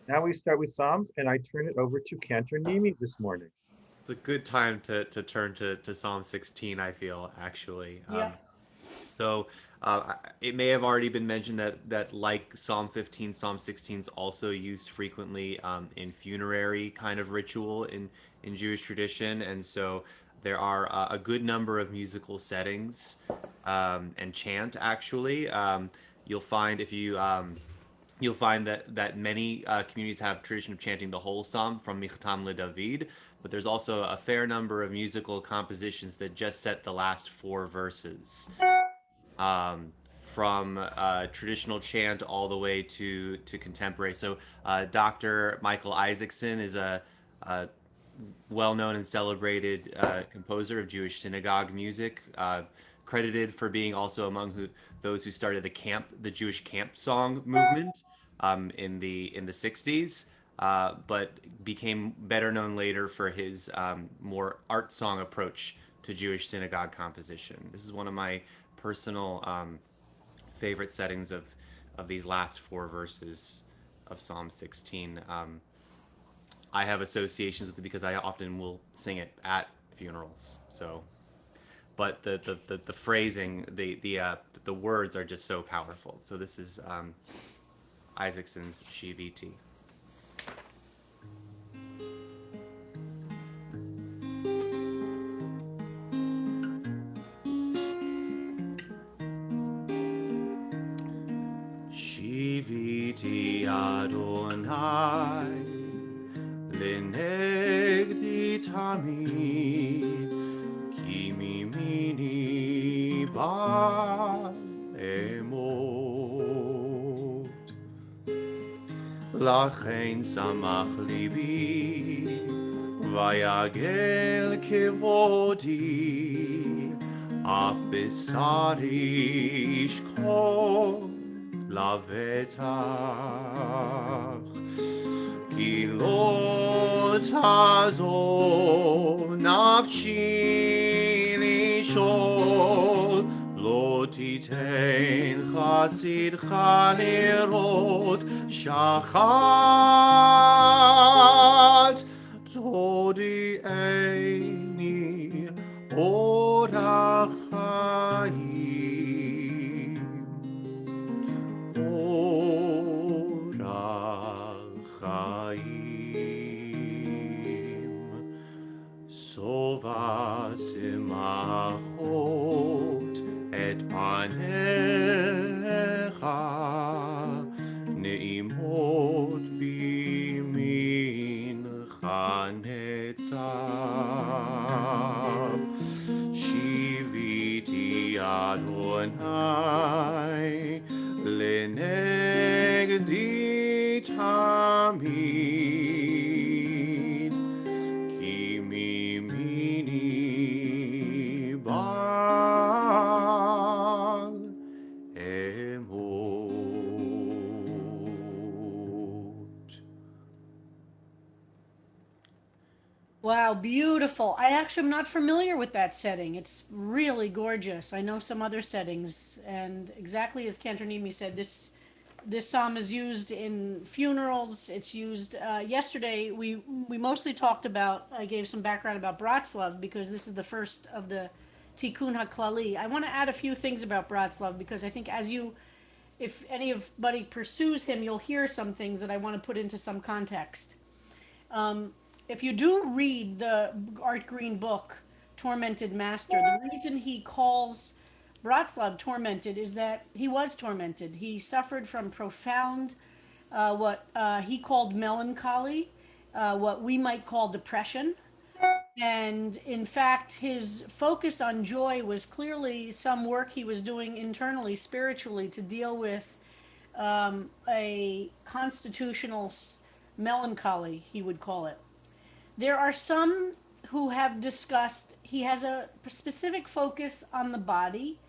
Now we start with Psalms, and I turn it over to Cantor Nimi this morning. It's a good time to turn to Psalm 16, I feel, actually. Yep. It may have already been mentioned that like Psalm 15, Psalm 16 is also used frequently in funerary kind of ritual in Jewish tradition. And so there are a good number of musical settings and chant, actually. You'll find if you you'll find that many communities have tradition of chanting the whole psalm from Michtam le David, but there's also a fair number of musical compositions that just set the last four verses, from traditional chant all the way to contemporary. So Dr. Michael Isaacson is a well-known and celebrated composer of Jewish synagogue music, credited for being also among those who started the Jewish camp song movement in the 60s, but became better known later for his more art song approach to Jewish synagogue composition. This is one of my personal favorite settings of these last four verses of Psalm 16. I have associations with it because I often will sing it at funerals. So, but the phrasing, the words are just so powerful. So this is Isaacson's Cbst. Shiviti Adonai lenegdi tamid ki mimini ba emot lachen samach libi vayagel kevodi af besari shkol lavetach ki lo tazo nafshi lishol lo titen chasid chanerot shachat todi eini orach chaim orach chaim sova simachot et panecha neimot bimincha netzav shiviti Adonai lenegdi tamid ki mimini bal emot. Wow, beautiful. I actually am not familiar with that setting. It's really gorgeous. I know some other settings, and exactly as Canternimi said, this psalm is used in funerals. It's used yesterday. We mostly talked about. I gave some background about Bratslav because this is the first of the Tikkun HaKlali. I want to add a few things about Bratslav because I think if anybody pursues him, you'll hear some things that I want to put into some context. If you do read the Art Green book, Tormented Master, the reason he calls Bratslav tormented is that he was tormented. He suffered from profound, what he called melancholy, what we might call depression. And in fact, his focus on joy was clearly some work he was doing internally, spiritually, to deal with a constitutional melancholy, he would call it. There are some who have discussed he has a specific focus on the body,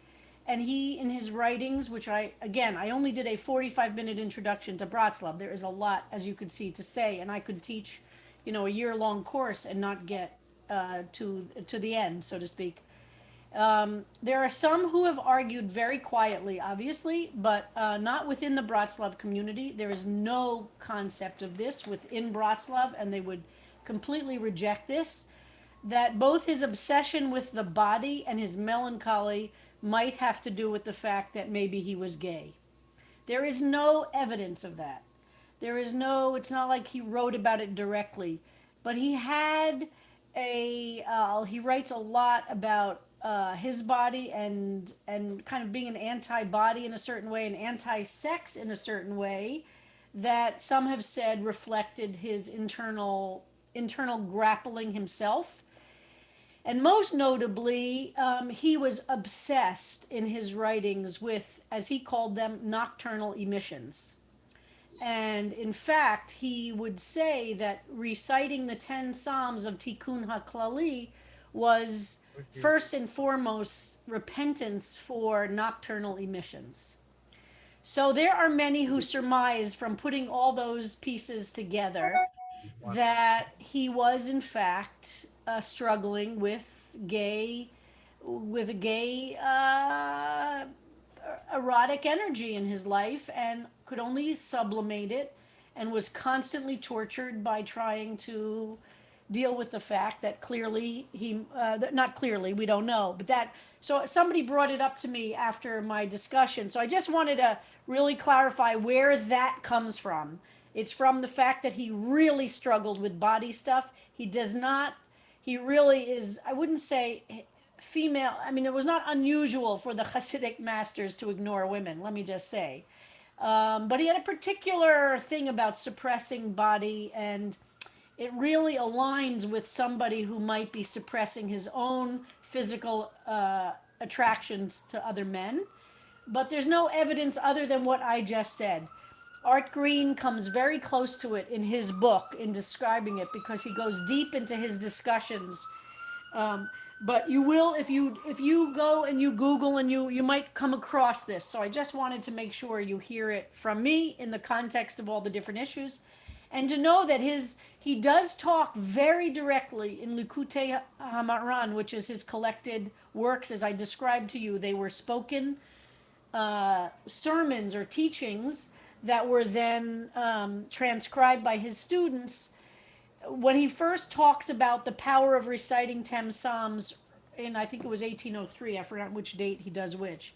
and he in his writings, which I only did a 45-minute introduction to Bratslav. There is a lot, as you could see, to say, and I could teach, a year-long course and not get to the end, so to speak. There are some who have argued very quietly, obviously, but not within the Bratslav community. There is no concept of this within Bratslav, and they would completely reject this. That both his obsession with the body and his melancholy might have to do with the fact that maybe he was gay. There is no evidence of that. There is no, it's not like he wrote about it directly, but he had he writes a lot about his body and kind of being an anti-body in a certain way, and anti-sex in a certain way, that some have said reflected his internal grappling himself. And most notably, he was obsessed in his writings with, as he called them, nocturnal emissions. And in fact, he would say that reciting the 10 Psalms of Tikkun HaKlali was first and foremost repentance for nocturnal emissions. So there are many who surmise from putting all those pieces together that he was in fact struggling with a gay erotic energy in his life, and could only sublimate it, and was constantly tortured by trying to deal with the fact that clearly not clearly, we don't know, but that, so somebody brought it up to me after my discussion. So I just wanted to really clarify where that comes from. It's from the fact that he really struggled with body stuff. He does not, he really is, I wouldn't say female, I mean, it was not unusual for the Hasidic masters to ignore women, let me just say. But he had a particular thing about suppressing body, and it really aligns with somebody who might be suppressing his own physical attractions to other men. But there's no evidence other than what I just said. Art Green comes very close to it in his book in describing it, because he goes deep into his discussions. But you will, if you go and you Google, and you might come across this. So I just wanted to make sure you hear it from me in the context of all the different issues, and to know that he does talk very directly in Likutei Hamaran, which is his collected works, as I described to you. They were spoken sermons or teachings that were then transcribed by his students. When he first talks about the power of reciting 10 Psalms in, I think it was 1803, I forgot which date he does which,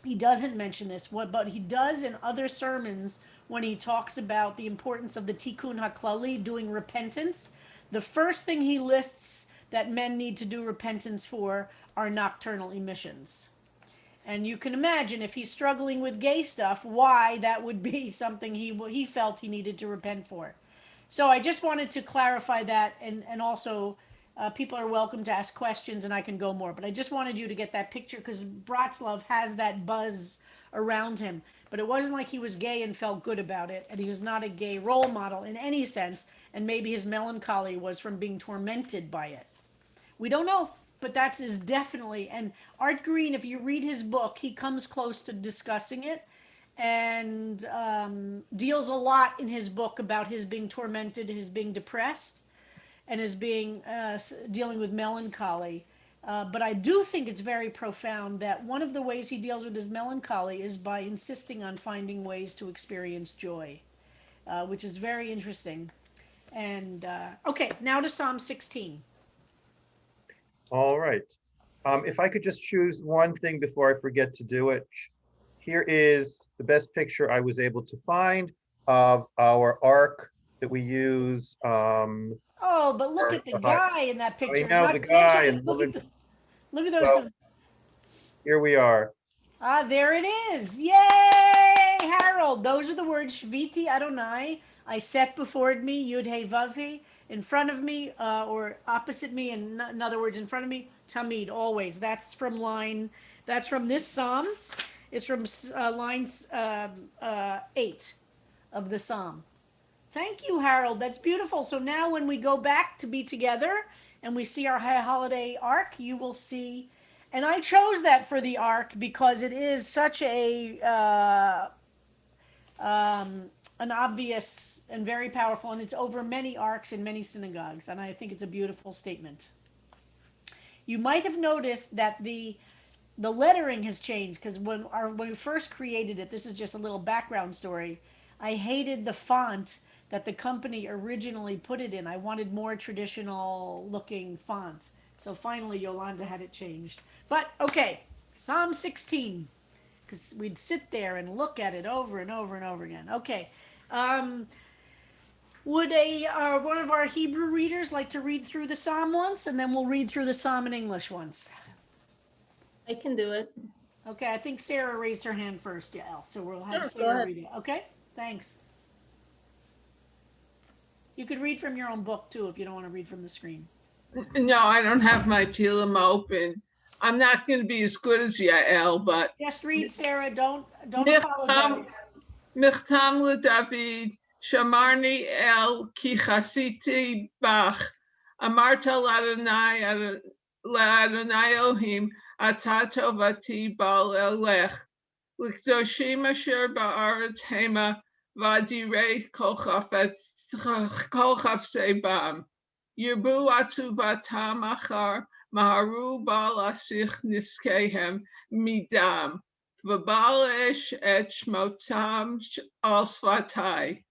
he doesn't mention this, but he does in other sermons when he talks about the importance of the Tikkun HaKlali, doing repentance. The first thing he lists that men need to do repentance for are nocturnal emissions. And you can imagine, if he's struggling with gay stuff, why that would be something he felt he needed to repent for. So I just wanted to clarify that, and also people are welcome to ask questions, and I can go more. But I just wanted you to get that picture, because Bratslav has that buzz around him. But it wasn't like he was gay and felt good about it, and he was not a gay role model in any sense, and maybe his melancholy was from being tormented by it. We don't know, but that's is definitely, and Art Green, if you read his book, he comes close to discussing it, and deals a lot in his book about his being tormented, his being depressed, and his being dealing with melancholy. But I do think it's very profound that one of the ways he deals with his melancholy is by insisting on finding ways to experience joy, which is very interesting. And okay, now to Psalm 16. All right. If I could just choose one thing before I forget to do it. Here is the best picture I was able to find of our ark that we use. Oh, but look at the guy in that picture. I know Not the to guy mention, and look woman. at look at those. So here we are. Ah, there it is. Yay, Harold. Those are the words Shviti Adonai. I set before me, Yud He Vav He, in front of me, or opposite me, in other words, in front of me, Tamid, always. That's from this psalm. It's from lines 8 of the psalm. Thank you, Harold. That's beautiful. So now when we go back to be together and we see our high holiday ark, you will see. And I chose that for the ark because it is such an obvious and very powerful, and it's over many arks in many synagogues, and I think it's a beautiful statement. You might have noticed that the lettering has changed because when we first created it, this is just a little background story. I hated the font that the company originally put it in. I wanted more traditional looking fonts. So finally, Yolanda had it changed. But okay, Psalm 16, because we'd sit there and look at it over and over and over again. Okay. Would one of our Hebrew readers like to read through the Psalm once, and then we'll read through the Psalm in English once? I can do it. Okay, I think Sarah raised her hand first, yeah, so we'll have Sure, go Sarah ahead. read it. Okay, thanks. You could read from your own book too if you don't want to read from the screen. No, I don't have my Tehillim open. I'm not going to be as good as Yael, but Just read, Sarah. Don't Michtam apologize. Michtam LeDavid, Shamarni El Ki Chasiti Bach, Amarta L'Adonai Elohim, Ata Tovati Bal Elech, L'Kdoshim Asher Ba'aretz Hema, Vadirei Kol Chafsei Bam. Yirbu atzuvatam achar, maharu bal asich niskehem midam, v'bal esh et shmotam al svatai.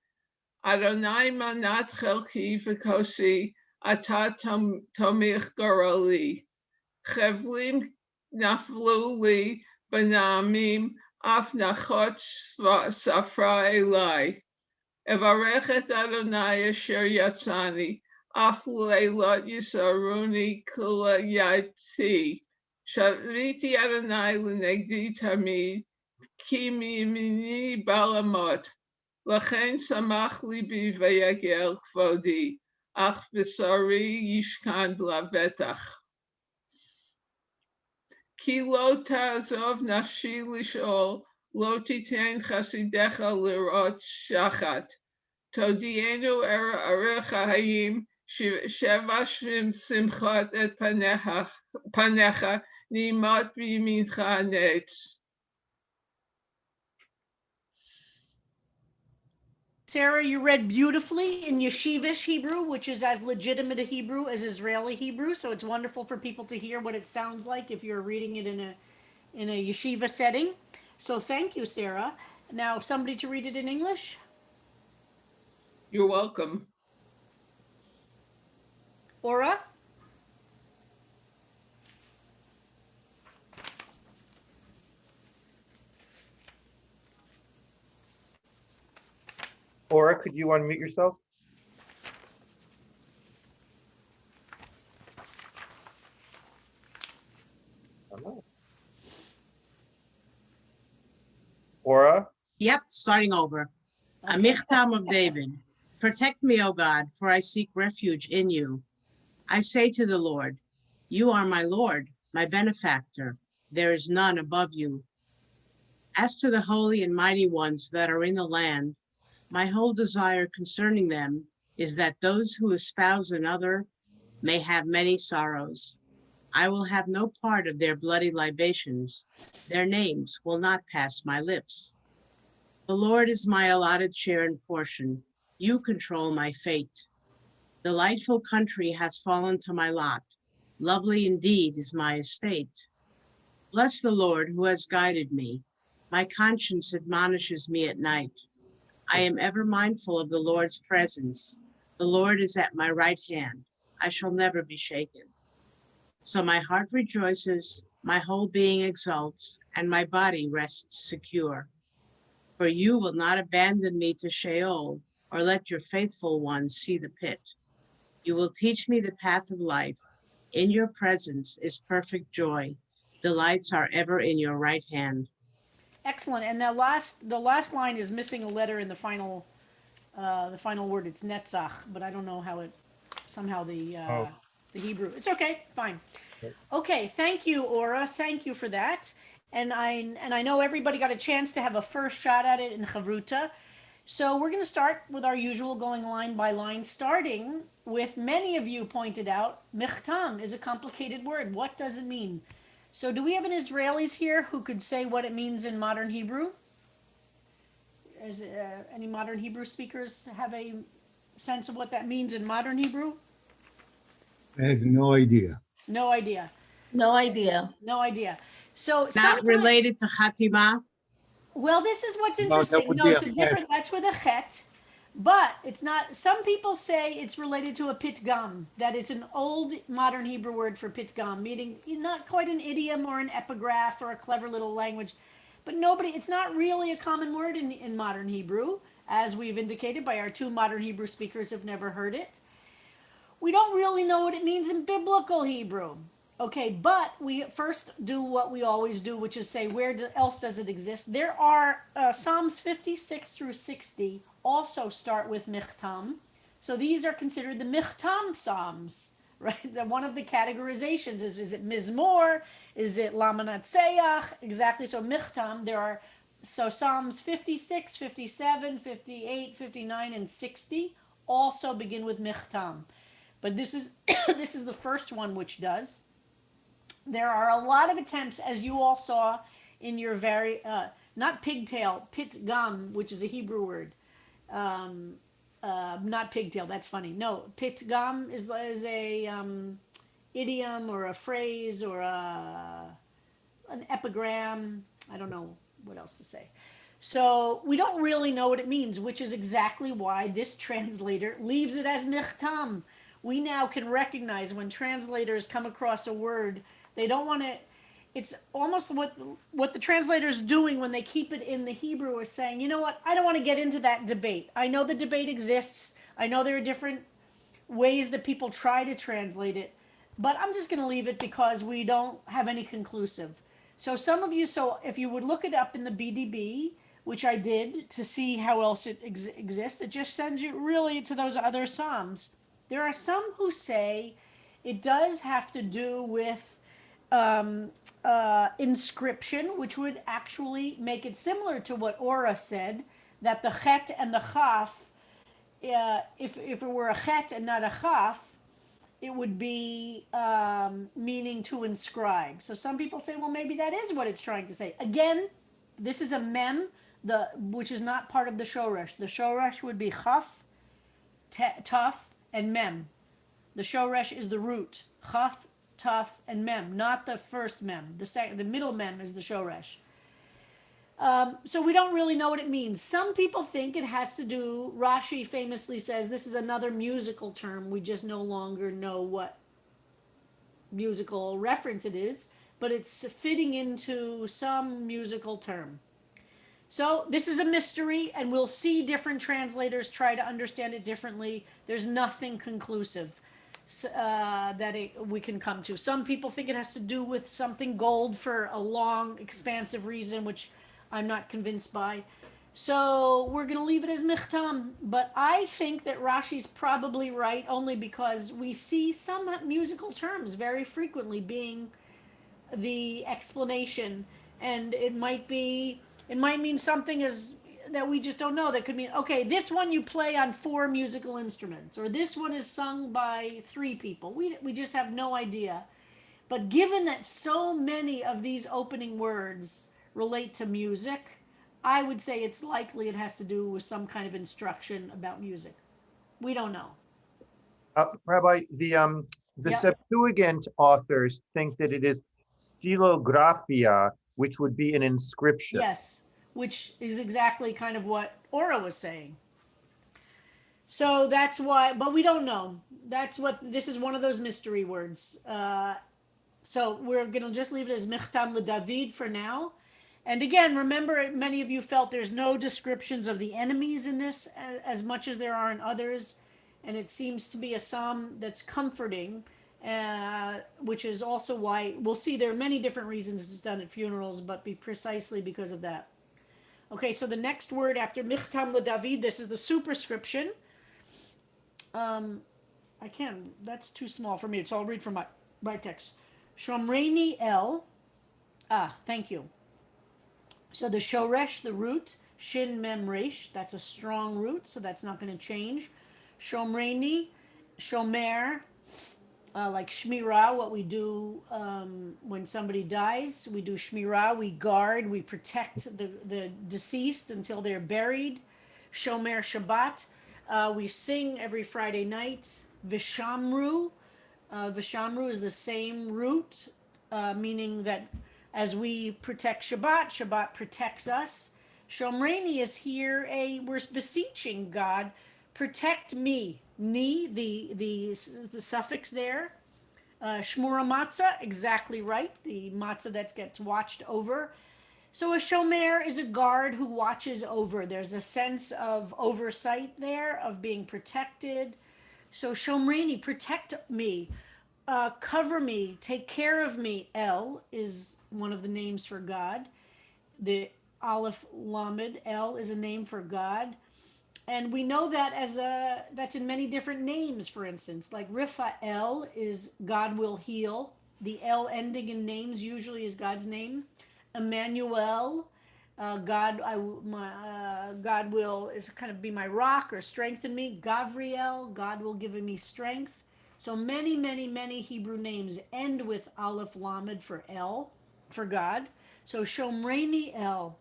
Adonai manat chelki v'kosi, ata tomich goroli. Chevlim naflu li benamim, af nachot safra elai. Evarechet Adonai asher yatzani, af leilot yisaruni kula yati. Shaviti Adonai l'negdi tamid, ki mimini balamot. Lachen samach libi vayagel kvodi, ach v'sari yishkan lavetach. Ki lo ta'azov nafshi lishol, lo titen chasidecha lirot shachat. Todienu era arecha hayim, shevashim simchat et panecha, nimot bimincha netz. Sarah, you read beautifully in Yeshivish Hebrew, which is as legitimate a Hebrew as Israeli Hebrew. So it's wonderful for people to hear what it sounds like if you're reading it in a yeshiva setting. So thank you, Sarah. Now, somebody to read it in English? You're welcome. Ora? Ora, could you unmute yourself? Hello. Ora? Yep, starting over. A Okay. Michtam of David. Protect me, O God, for I seek refuge in you. I say to the Lord, you are my Lord, my benefactor. There is none above you. As to the holy and mighty ones that are in the land, my whole desire concerning them is that those who espouse another may have many sorrows. I will have no part of their bloody libations. Their names will not pass my lips. The Lord is my allotted share and portion. You control my fate. Delightful country has fallen to my lot. Lovely indeed is my estate. Bless the Lord who has guided me. My conscience admonishes me at night. I am ever mindful of the Lord's presence. The Lord is at my right hand. I shall never be shaken. So my heart rejoices, my whole being exults, and my body rests secure. For you will not abandon me to Sheol, or let your faithful ones see the pit. You will teach me the path of life. In your presence is perfect joy. Delights are ever in your right hand. Excellent. And the last line is missing a letter in the final word. It's Netzach, but I don't know how it somehow the Hebrew. It's okay, fine. Okay, thank you, Ora. Thank you for that. And I know everybody got a chance to have a first shot at it in Chavruta. So we're going to start with our usual going line by line, starting with many of you pointed out, Michtam is a complicated word. What does it mean? So do we have an Israelis here who could say what it means in modern Hebrew? Any modern Hebrew speakers have a sense of what that means in modern Hebrew? I have no idea. No idea. No idea. No idea. So Not sometimes, related to Hatima? well, this is what's No, that interesting. would No, be it's a a different, that's with a chet, but it's not, some people say it's related to a pitgam, that it's an old modern Hebrew word for pitgam, meaning not quite an idiom or an epigraph or a clever little language, but nobody, it's not really a common word in modern Hebrew, as we've indicated by our two modern Hebrew speakers have never heard it. We don't really know what it means in biblical Hebrew. Okay, but we first do what we always do, which is say, else does it exist? There are Psalms 56 through 60 also start with michtam. So these are considered the michtam psalms, right? One of the categorizations is it mizmor? Is it lamanatseach? Exactly. So michtam, so Psalms 56, 57, 58, 59, and 60 also begin with michtam. But this is this is the first one which does. There are a lot of attempts, as you all saw in your not pigtail, pitgam, which is a Hebrew word. Not pigtail, that's funny. No, pitgam is a idiom or a phrase or an epigram. I don't know what else to say. So we don't really know what it means, which is exactly why this translator leaves it as michtam. We now can recognize when translators come across a word, they don't want to. It's almost what the translator's doing when they keep it in the Hebrew is saying, you know what, I don't want to get into that debate. I know the debate exists. I know there are different ways that people try to translate it, but I'm just going to leave it because we don't have any conclusive. So some of you, so if you would look it up in the BDB, which I did to see how else it exists, it just sends you really to those other Psalms. There are some who say it does have to do with inscription, which would actually make it similar to what Ora said, that the chet and the chaf, if it were a chet and not a chaf, it would be meaning to inscribe. So some people say, well, maybe that is what it's trying to say. Again, this is a mem, which is not part of the shoresh. The shoresh would be chaf, taf, and mem. The shoresh is the root. Chaf, taf, and mem, not the first mem. The middle mem is the shoresh. So we don't really know what it means. Some people think it has to do, Rashi famously says this is another musical term. We just no longer know what musical reference it is, but it's fitting into some musical term. So this is a mystery, and we'll see different translators try to understand it differently. There's nothing conclusive we can come to. Some people think it has to do with something gold for a long, expansive reason, which I'm not convinced by. So we're going to leave it as michtam. But I think that Rashi's probably right, only because we see some musical terms very frequently being the explanation, and it might mean something as that we just don't know. That could mean, okay, this one you play on 4 musical instruments, or this one is sung by 3 people. We just have no idea. But given that so many of these opening words relate to music, I would say it's likely it has to do with some kind of instruction about music. We don't know. Rabbi, the Yep. Septuagint authors think that it is stylographia, which would be an inscription. Yes, which is exactly kind of what Ora was saying. So that's why, but we don't know. This is one of those mystery words. So we're going to just leave it as Michtam LeDavid for now. And again, remember, many of you felt there's no descriptions of the enemies in this as much as there are in others. And it seems to be a psalm that's comforting, which is also why we'll see there are many different reasons it's done at funerals, but precisely because of that. Okay, so the next word after Michtam LeDavid, this is the superscription. That's too small for me, so I'll read from my text. Shomreini El. Thank you. So the shoresh, the root, shin mem resh, that's a strong root, so that's not going to change. Shomreini, shomer, like shmirah, what we do when somebody dies. We do shmirah, we guard, we protect the deceased until they're buried. Shomer Shabbat, we sing every Friday night. Vishamru, Vishamru is the same root meaning that as we protect Shabbat, Shabbat protects us. Shomreni is here we're beseeching God, protect me. Ni, the suffix there. Shmura matzah, exactly right. The matzah that gets watched over. So a shomer is a guard who watches over. There's a sense of oversight there, of being protected. So shomreni, protect me, cover me, take care of me. El is one of the names for God. The Aleph Lamed, El is a name for God. And we know that that's in many different names, for instance, like Raphael is God will heal. The El ending in names usually is God's name. Emmanuel, God will is kind of be my rock or strengthen me. Gavriel, God will give me strength. So many, many, many Hebrew names end with Aleph Lamed for El, for God. So Shomreni El,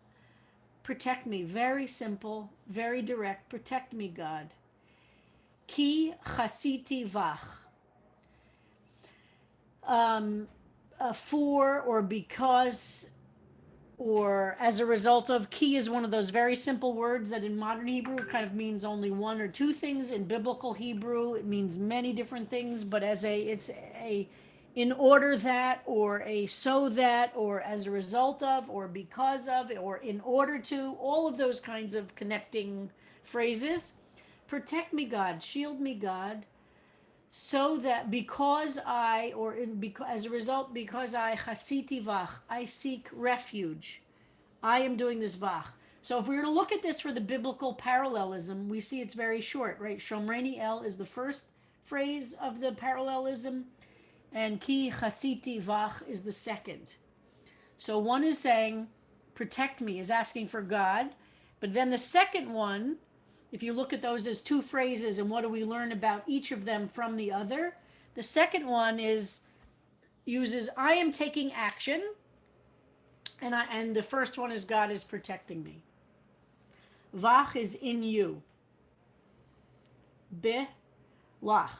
protect me. Very simple, very direct. Protect me, God. Ki chasiti vach. For or because or as a result of. Ki is one of those very simple words that in modern Hebrew kind of means only one or two things. In biblical Hebrew, it means many different things, but it's a in order that, or a so that, or as a result of, or because of, or in order to, all of those kinds of connecting phrases. Protect me, God, shield me, God, so that because I, or as a result, because I chasiti vach, I seek refuge. I am doing this vach. So if we were to look at this for the biblical parallelism, we see it's very short, right? Shomreni El is the first phrase of the parallelism, and ki chasiti vach is the second. So one is saying, protect me, is asking for God. But then the second one, if you look at those as two phrases and what do we learn about each of them from the other, the second one uses I am taking action, and the first one is God is protecting me. Vach is in you. Be lach.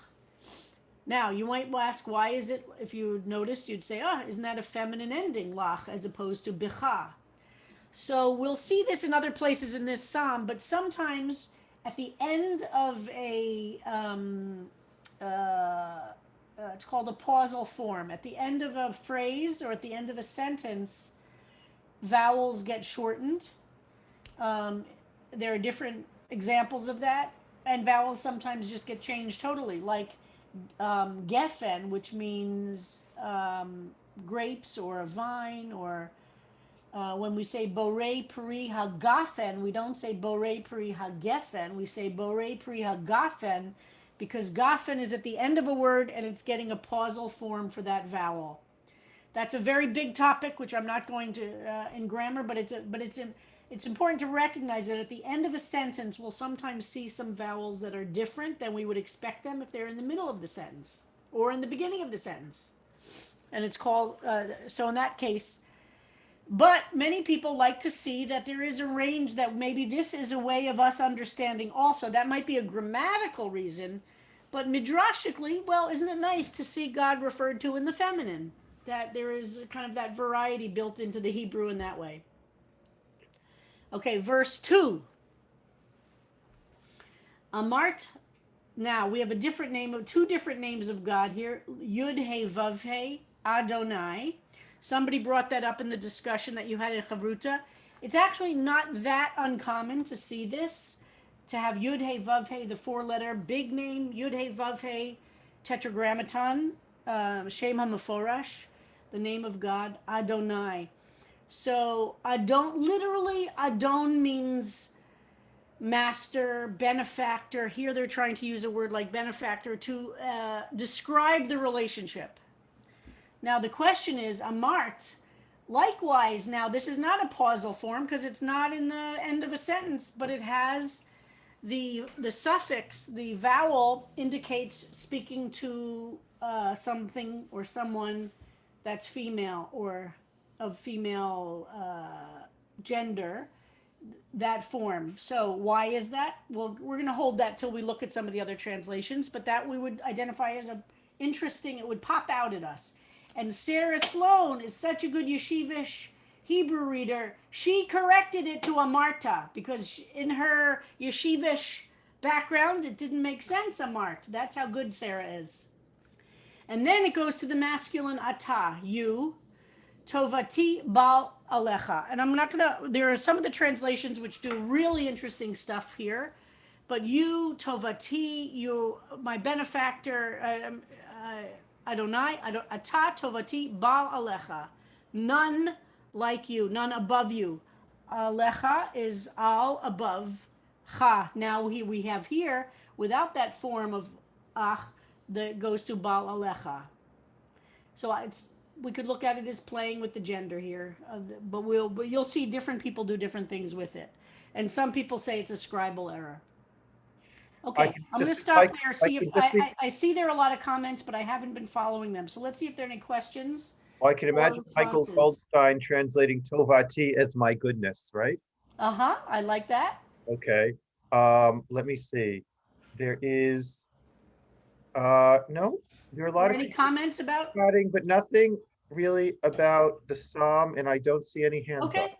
Now, you might ask, why is it, if you noticed, you'd say, isn't that a feminine ending, lach, as opposed to bicha? So we'll see this in other places in this psalm, but sometimes at the end of it's called a pausal form. At the end of a phrase or at the end of a sentence, vowels get shortened. There are different examples of that, and vowels sometimes just get changed totally, like geffen, which means grapes or a vine, or when we say borei pri hagafen, we don't say borei pri hagefen, we say borei pri hagafen, because gafen is at the end of a word and it's getting a pausal form for that vowel. That's a very big topic, which I'm not going to in grammar, but it's important to recognize that at the end of a sentence, we'll sometimes see some vowels that are different than we would expect them if they're in the middle of the sentence or in the beginning of the sentence. And it's called, so in that case, but many people like to see that there is a range, that maybe this is a way of us understanding also. That might be a grammatical reason, but midrashically, well, isn't it nice to see God referred to in the feminine? That there is kind of that variety built into the Hebrew in that way. Okay, verse 2. Amart, now we have a different name, of two different names of God here. Yud He Vav He, Adonai. Somebody brought that up in the discussion that you had in Chavruta. It's actually not that uncommon to see this, to have Yud He Vav He, the four-letter big name, Yud He Vav He, tetragrammaton, Shem HaMeforash, the name of God, Adonai. So literally, Adon means master, benefactor. Here they're trying to use a word like benefactor to describe the relationship. Now the question is, Amart, likewise, now this is not a pausal form because it's not in the end of a sentence, but it has the suffix, the vowel indicates speaking to something or someone that's female or of female gender, that form. So why is that? Well, we're going to hold that till we look at some of the other translations, but that we would identify as interesting, it would pop out at us. And Sarah Sloan is such a good yeshivish Hebrew reader. She corrected it to a Marta because in her yeshivish background, it didn't make sense, a Mart. That's how good Sarah is. And then it goes to the masculine ata, you, tovati bal alecha. And I'm not gonna, there are some of the translations which do really interesting stuff here, but you, tovati, you, my benefactor, Adonai, ata tovati bal alecha. None like you, none above you. Alecha is al, above, cha. Now we have here, without that form of ach, that goes to bal alecha. So we could look at it as playing with the gender here, but you'll see different people do different things with it, and some people say it's a scribal error. Okay, I'm going to stop there. See if I see there are a lot of comments, but I haven't been following them. So let's see if there are any questions. Well, I can imagine Michael Goldstein translating Tovati as my goodness, right? I like that. Okay. Let me see. There is no, there are a lot of any comments about chatting, but nothing really about the psalm, and I don't see any hands okay.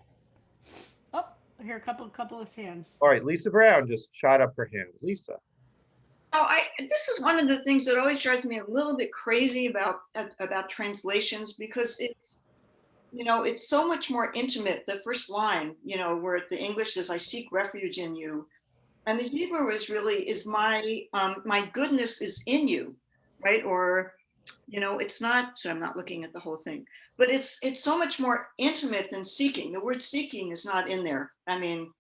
up. Oh, here a couple of hands. All right, Lisa Brown just shot up her hand. Lisa. Oh, this is one of the things that always drives me a little bit crazy about translations, because it's, you know, it's so much more intimate. The first line, you know, where the English says, "I seek refuge in you," and the Hebrew is my goodness is in you, right? Or, you know, it's not. So I'm not looking at the whole thing, but it's so much more intimate than seeking. The word seeking is not in there. I mean,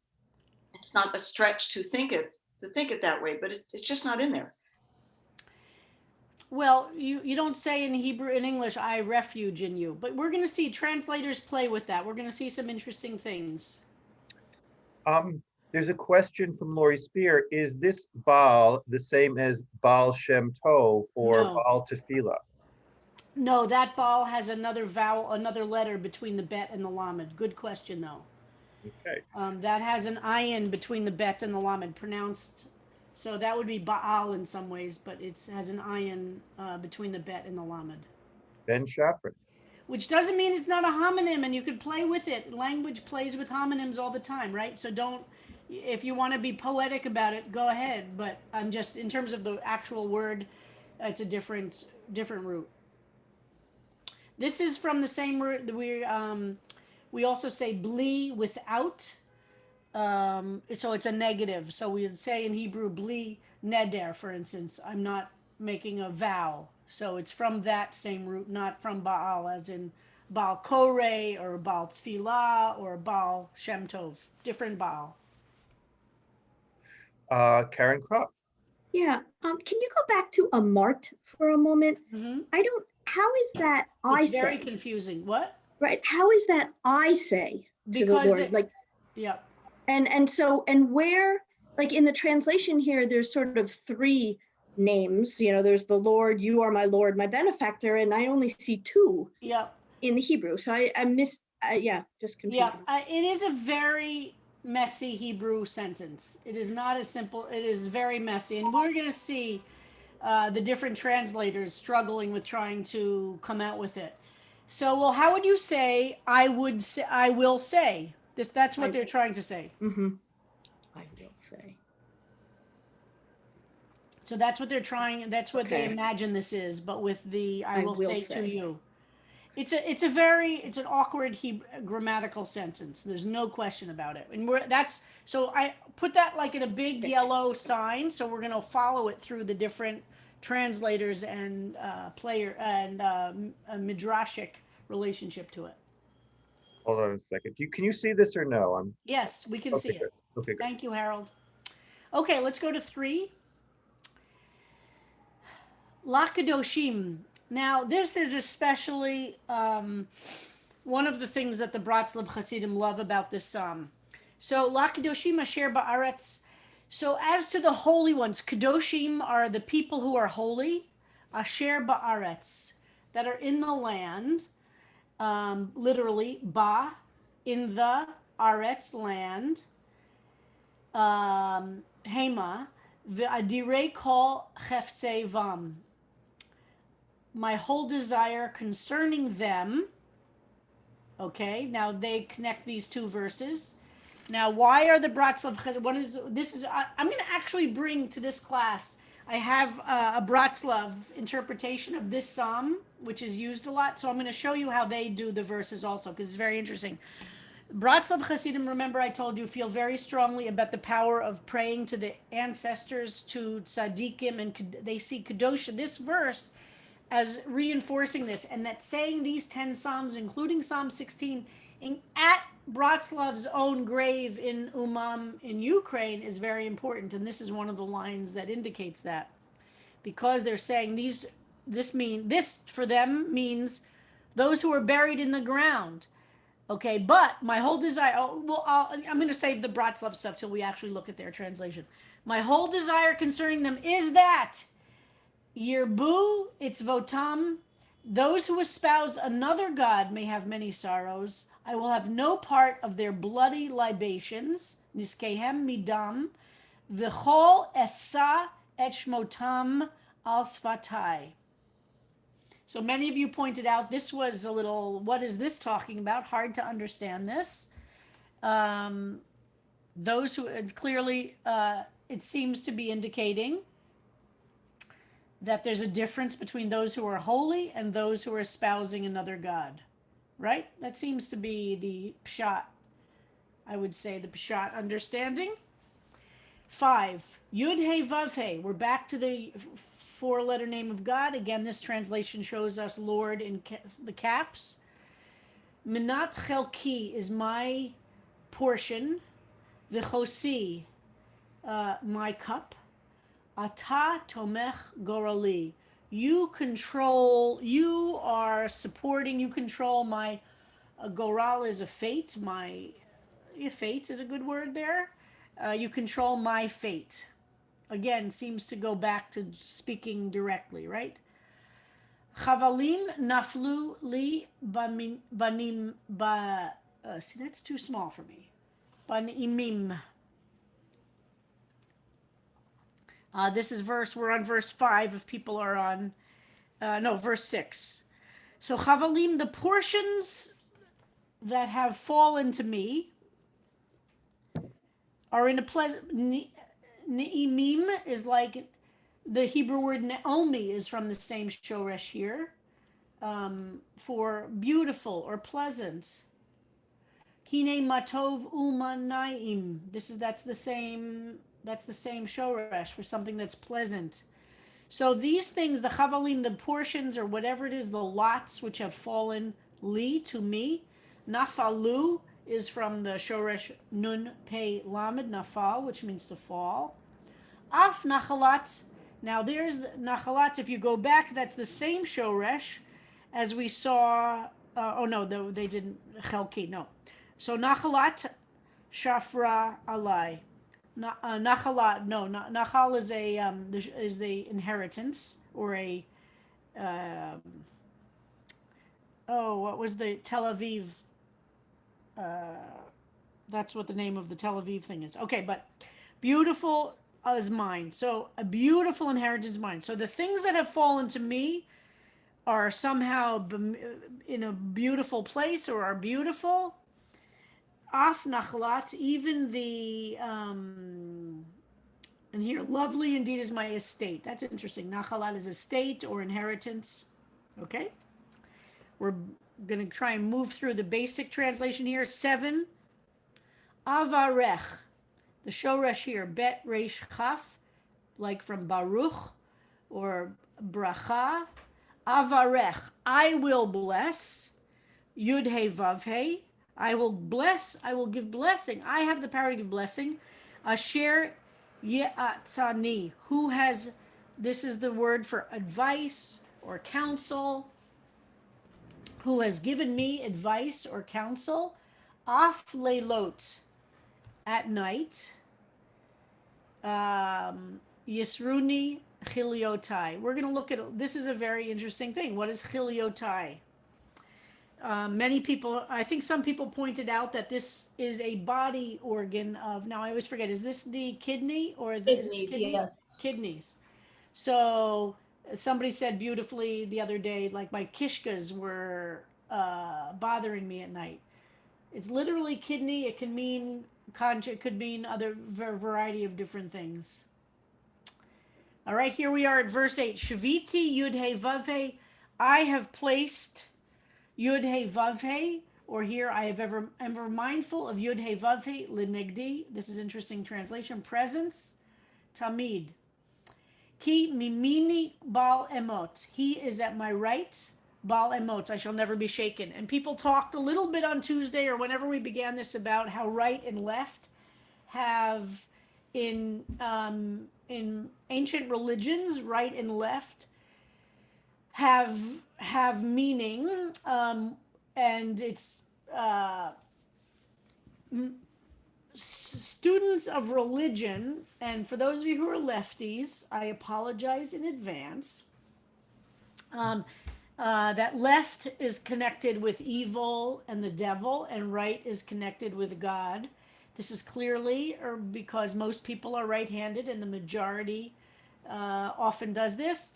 it's not a stretch to think it that way, but it's just not in there. Well, you don't say in Hebrew, in English, "I refuge in you," but we're going to see translators play with that. We're going to see some interesting things. There's a question from Lori Spear. Is this Baal the same as Baal Shem Tov or No. Baal Tefila? No, that Baal has another vowel, another letter between the bet and the lamed. Good question, though. Okay. That has an ayin between the bet and the lamed, pronounced. So that would be Baal in some ways, but it has an ayin between the bet and the lamed. Ben Shafran. Which doesn't mean it's not a homonym, and you could play with it. Language plays with homonyms all the time, right? So don't, if you want to be poetic about it, go ahead. But I'm just, in terms of the actual word, it's a different root. This is from the same root that we also say bli, without. So it's a negative. So we would say in Hebrew bli neder, for instance. I'm not making a vow. So it's from that same root, not from Baal, as in Baal Koreh or Baal Tefila or Baal Shem Tov. Different Baal. Karen Kropp. Yeah. Can you go back to a mart for a moment? Mm-hmm. How is that I It's say? very confusing. What? Right. How is that I say to the Lord? Yeah. And where, like in the translation here, there's sort of three names. You know, there's the Lord, you are my Lord, my benefactor, and I only see two. Yeah. In the Hebrew. So I missed. Just confusing. Yeah. It is a very messy Hebrew sentence. It is not as simple. It is very messy, and we're going to see the different translators struggling with trying to come out with it. So, well, how would you say I will say? That's what they're trying to say. Mm-hmm. I will say. So that's what they're trying. That's what they imagine this is, but with the I will say to you. It's an awkward grammatical sentence. There's no question about it. And so I put that like in a big yellow sign. So we're going to follow it through the different translators and player and a midrashic relationship to it. Hold on a second. Can you see this or no? Yes, we can see it. Okay, good. Thank you, Harold. Okay, let's go to 3. Lakadoshim. Now, this is especially one of the things that the Bratsleb Hasidim love about this psalm. So, Lakadoshim Asher Ba'aretz. So, as to the holy ones, Kadoshim are the people who are holy, Asher Ba'aretz, that are in the land, literally, Ba, in the Aretz land, Hema, V'adirei kol cheftzei vam. my whole desire concerning them. Okay, now they connect these two verses. Now, why are the Bratslav Chassid? What is this? I'm going to actually bring to this class. I have a Bratslav interpretation of this psalm, which is used a lot. So I'm going to show you how they do the verses also, because it's very interesting. Bratslav Chassidim, remember I told you, feel very strongly about the power of praying to the ancestors, to tzaddikim, and they see Kadosh, this verse, as reinforcing this, and that saying these 10 psalms, including Psalm 16, at Bratslav's own grave in Umam in Ukraine is very important, and this is one of the lines that indicates that, because they're saying this for them means those who are buried in the ground. Okay, but my whole desire, I'm going to save the Bratslav stuff till we actually look at their translation. My whole desire concerning them is that Yirbu itzvotam, those who espouse another god may have many sorrows. I will have no part of their bloody libations. Niskehem midam, v'chol esa et shmotam al sfatai. So many of you pointed out this was a little, what is this talking about? Hard to understand this. Those who clearly, it seems to be indicating that there's a difference between those who are holy and those who are espousing another god, right? That seems to be the pshat, I would say, the pshat understanding. 5, Yud He Vav He. We're back to the 4-letter name of God. Again, this translation shows us Lord in the caps. Minat Chelki is my portion. V'chosi, my cup. Ata tomech gorali. You control, you are supporting, you control my, goral is a fate, fate is a good word there. You control my fate. Again, seems to go back to speaking directly, right? Chavalim naflu li banim, see, that's too small for me. Banimim. This is we're on verse 5 if people are on, verse 6. So Chavalim, the portions that have fallen to me are in a pleasant, Ne'imim is like, the Hebrew word Naomi is from the same shoresh here, for beautiful or pleasant. Hine matov umanaim. That's the same shoresh for something that's pleasant. So these things, the chavalim, the portions or whatever it is, the lots which have fallen li to me. Nafalu is from the shoresh nun pei lamed, nafal, which means to fall. Af nachalat. Now there's nachalat. If you go back, that's the same shoresh as we saw. They didn't chelki. No. So nachalat shafra alai. Nachalat. No, nachal is the inheritance or a. What was the Tel Aviv? That's what the name of the Tel Aviv thing is. Okay, but beautiful is mine. So a beautiful inheritance is mine. So the things that have fallen to me are somehow in a beautiful place or are beautiful. Af nachlat, even the, and here, lovely indeed is my estate. That's interesting. Nachalat is estate or inheritance. Okay. We're going to try and move through the basic translation here. 7, avarech, the shoresh here, bet reish chaf, like from Baruch or bracha. Avarech, I will bless. Yud he vav he, I will bless, I will give blessing. I have the power to give blessing. Asher ye'atzani, who has, this is the word for advice or counsel, who has given me advice or counsel. Af leilot, at night. Yisruni chiliotai. We're going to look at, this is a very interesting thing. What is chiliotai? Many people, I think some people pointed out that this is a body organ of, now I always forget, is this the kidney or the Kidneys, kidney? yes. Kidneys. So Somebody said beautifully the other day, like my kishkas were bothering me at night. It's literally kidney. It can mean concha. It could mean other variety of different things. All right, here we are at verse 8. Shaviti Yud He Vav He. I have placed Yud He Vav He, or here I have ever mindful of Yud He Vav He Linegdi. This is interesting translation. Presence, Tamid. Ki mimini Baal Emot. He is at my right. Baal Emot. I shall never be shaken. And people talked a little bit on Tuesday or whenever we began this about how right and left have in ancient religions, right and left have meaning, and it's students of religion, and for those of you who are lefties, I apologize in advance. That left is connected with evil and the devil, and right is connected with God. This is clearly because most people are right-handed, and the majority often does this.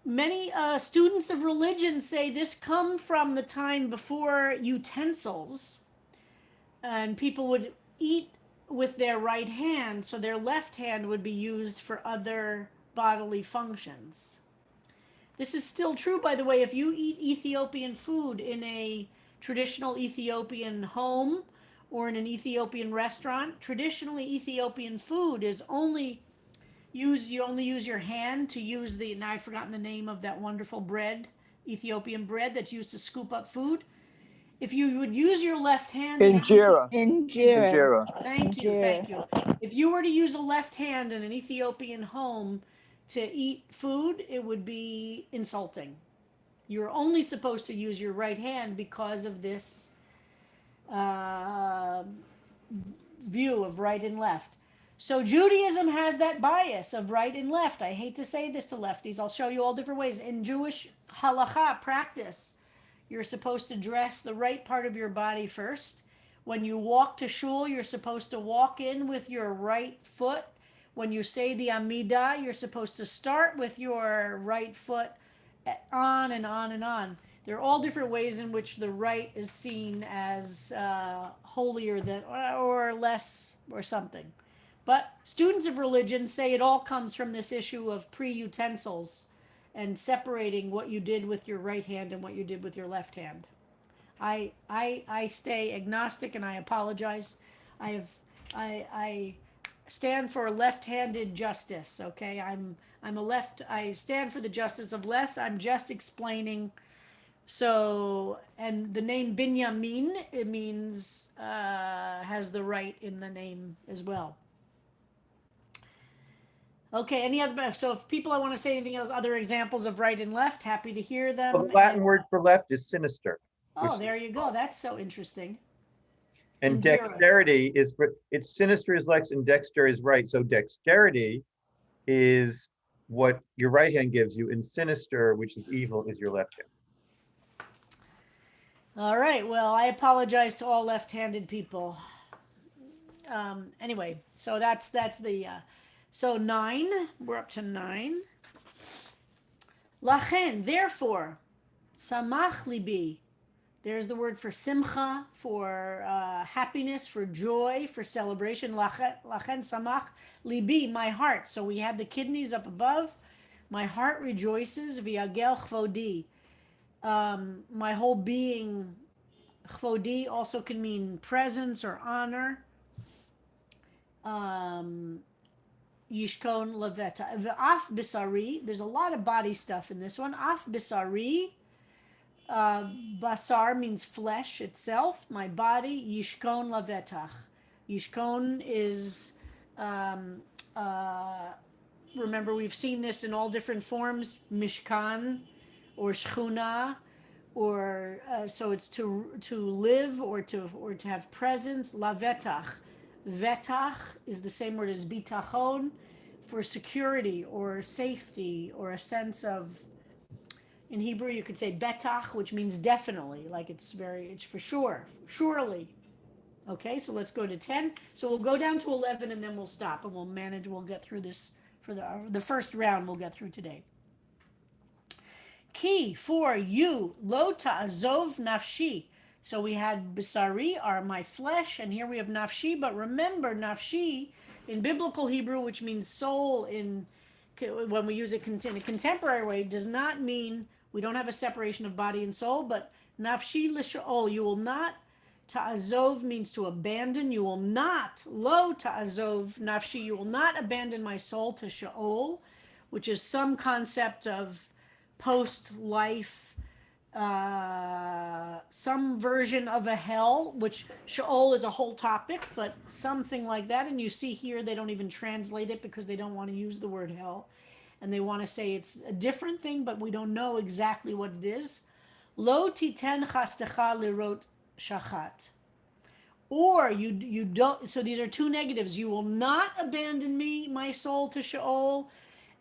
Many students of religion say this come from the time before utensils, and people would eat with their right hand, so their left hand would be used for other bodily functions. This is still true, by the way, if you eat Ethiopian food in a traditional Ethiopian home or in an Ethiopian restaurant. Traditionally, Ethiopian food is only used, you only use your hand to use the, now I've forgotten the name of that wonderful bread, Ethiopian bread that's used to scoop up food. If you would use your left hand. Injera. Injera. Thank you, thank you. If you were to use a left hand in an Ethiopian home to eat food, it would be insulting. You're only supposed to use your right hand because of this view of right and left. So Judaism has that bias of right and left. I hate to say this to lefties. I'll show you all different ways. In Jewish halakha practice, you're supposed to dress the right part of your body first. When you walk to shul, you're supposed to walk in with your right foot. When you say the Amidah, you're supposed to start with your right foot, on and on and on. There are all different ways in which the right is seen as holier than or less or something. But students of religion say it all comes from this issue of pre-utensils and separating what you did with your right hand and what you did with your left hand. I stay agnostic, and I apologize. I stand for left-handed justice. Okay, I stand for the justice of less. I'm just explaining. So, and the name Binyamin, it means has the right in the name as well. Okay, any other, so if people want to say anything else, other examples of right and left, happy to hear them. Well, the Latin word for left is sinister. Oh, there you go. That's so interesting. And Indira. dexterity is for, it's sinister is lex and dexter is right. So dexterity is what your right hand gives you, and sinister, which is evil, is your left hand. All right. Well, I apologize to all left-handed people. Anyway, so that's the, so 9, we're up to 9. Lachen, therefore, samach libi. There's the word for simcha, for happiness, for joy, for celebration. Lachen samach libi, my heart. So we have the kidneys up above. My heart rejoices, v'yagel chvodi. My whole being, chvodi also can mean presence or honor. Yishkon leveta. Af bisari, there's a lot of body stuff in this one. Af bisari. Basar means flesh itself, my body. Yishkon lavetach. Yishkon is, remember we've seen this in all different forms, mishkan or shchuna, or so it's to live or to have presence. Lavetach. Vetach is the same word as bitachon, for security or safety or a sense of. In Hebrew, you could say betach, which means definitely, like it's for sure, surely. Okay, so let's go to 10. So we'll go down to 11 and then we'll stop and we'll get through this for the first round we'll get through today. Ki, for you, lo ta'azov nafshi. So we had Bisari, are my flesh, and here we have Nafshi. But remember, Nafshi in biblical Hebrew, which means soul when we use it in a contemporary way, does not mean we don't have a separation of body and soul, but Nafshi l'sha'ol, you will not, ta'azov means to abandon, you will not, lo ta'azov nafshi, you will not abandon my soul to Sheol, which is some concept of post-life, some version of a hell, which Sheol is a whole topic, but something like that. And you see here, they don't even translate it because they don't want to use the word hell. And they want to say it's a different thing, but we don't know exactly what it is. Lo titen chastecha lirot shachat. Or you don't, so these are two negatives. You will not abandon me, my soul, to Sheol.